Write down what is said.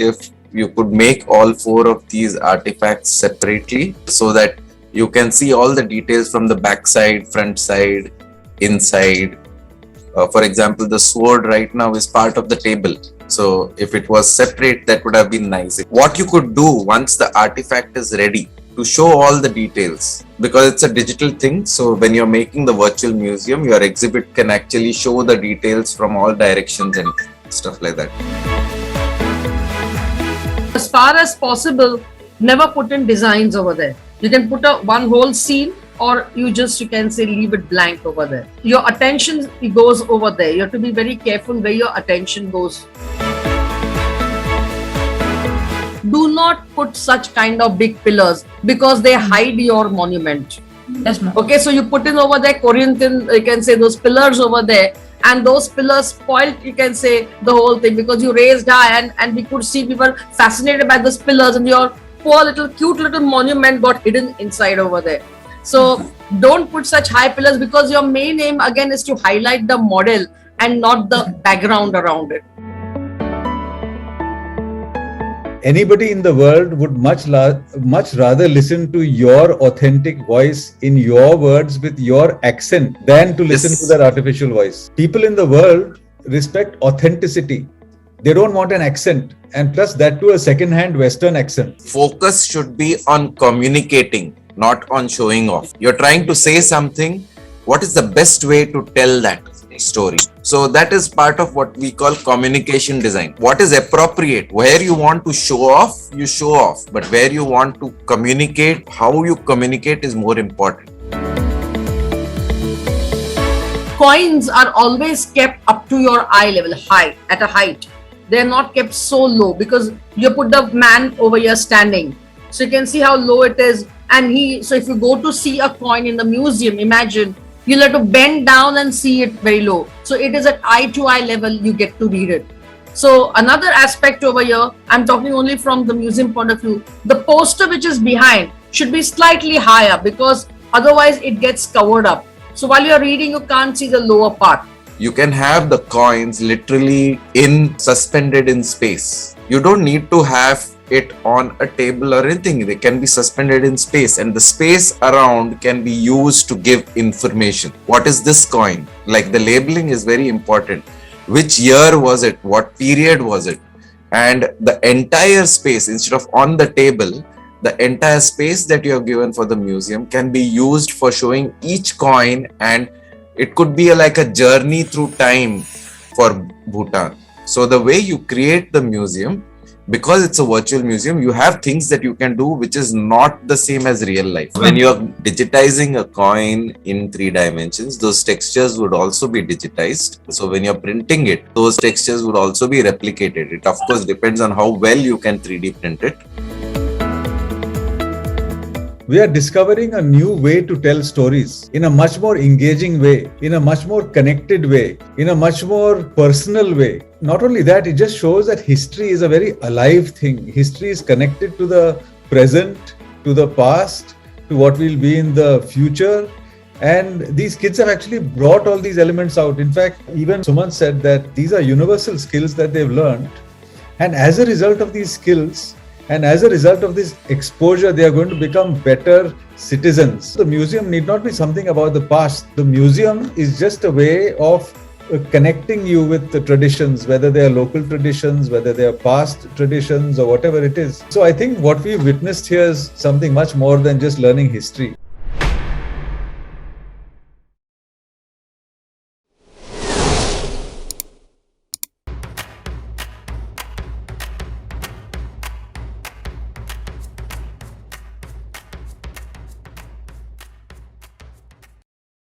if you could make all 4 of these artifacts separately so that you can see all the details from the back side, front side, inside. For example, the sword right now is part of the table. So if it was separate, that would have been nice. What you could do once the artifact is ready to show all the details, because it's a digital thing. So when you're making the virtual museum, your exhibit can actually show the details from all directions and stuff like that. As far as possible, never put in designs over there. You can put one whole scene, or you can say leave it blank over there. Your attention goes over there. You have to be very careful where your attention goes. Do not put such kind of big pillars because they hide your monument. Yes, ma'am. Okay, so you put in over there Corinthian, you can say those pillars over there, and those pillars spoiled, you can say, the whole thing, because you raised high and we could see people fascinated by those pillars, and your poor little cute little monument got hidden inside over there. So don't put such high pillars, because your main aim again is to highlight the model and not the background around it. Anybody in the world would much rather listen to your authentic voice in your words with your accent than to listen to that artificial voice. People in the world respect authenticity. They don't want an accent, and plus that too a second-hand Western accent. Focus should be on communicating, not on showing off. You're trying to say something. What is the best way to tell that story? So that is part of what we call communication design. What is appropriate? Where you want to show off, you show off. But where you want to communicate, how you communicate is more important. Coins are always kept up to your eye level, high, at a height. They're not kept so low, because you put the man over here standing. So you can see how low it is. And so if you go to see a coin in the museum, imagine, you'll have to bend down and see it very low. So it is at eye to eye level, you get to read it. So another aspect over here, I'm talking only from the museum point of view, the poster which is behind should be slightly higher, because otherwise it gets covered up. So while you're reading, you can't see the lower part. You can have the coins literally suspended in space. You don't need to have it on a table or anything. They can be suspended in space, and the space around can be used to give information. What is this coin? Like, the labeling is very important. Which year was it? What period was it? And the entire space, instead of on the table, the entire space that you have given for the museum can be used for showing each coin, and it could be like a journey through time for Bhutan. So the way you create the museum, because it's a virtual museum, you have things that you can do which is not the same as real life. When you're digitizing a coin in 3 dimensions, those textures would also be digitized. So when you're printing it, those textures would also be replicated. It of course depends on how well you can 3D print it. We are discovering a new way to tell stories in a much more engaging way, in a much more connected way, in a much more personal way. Not only that, it just shows that history is a very alive thing. History is connected to the present, to the past, to what will be in the future. And these kids have actually brought all these elements out. In fact, even Suman said that these are universal skills that they've learned. And as a result of these skills, and as a result of this exposure, they are going to become better citizens. The museum need not be something about the past. The museum is just a way of connecting you with the traditions, whether they are local traditions, whether they are past traditions, or whatever it is. So I think what we've witnessed here is something much more than just learning history.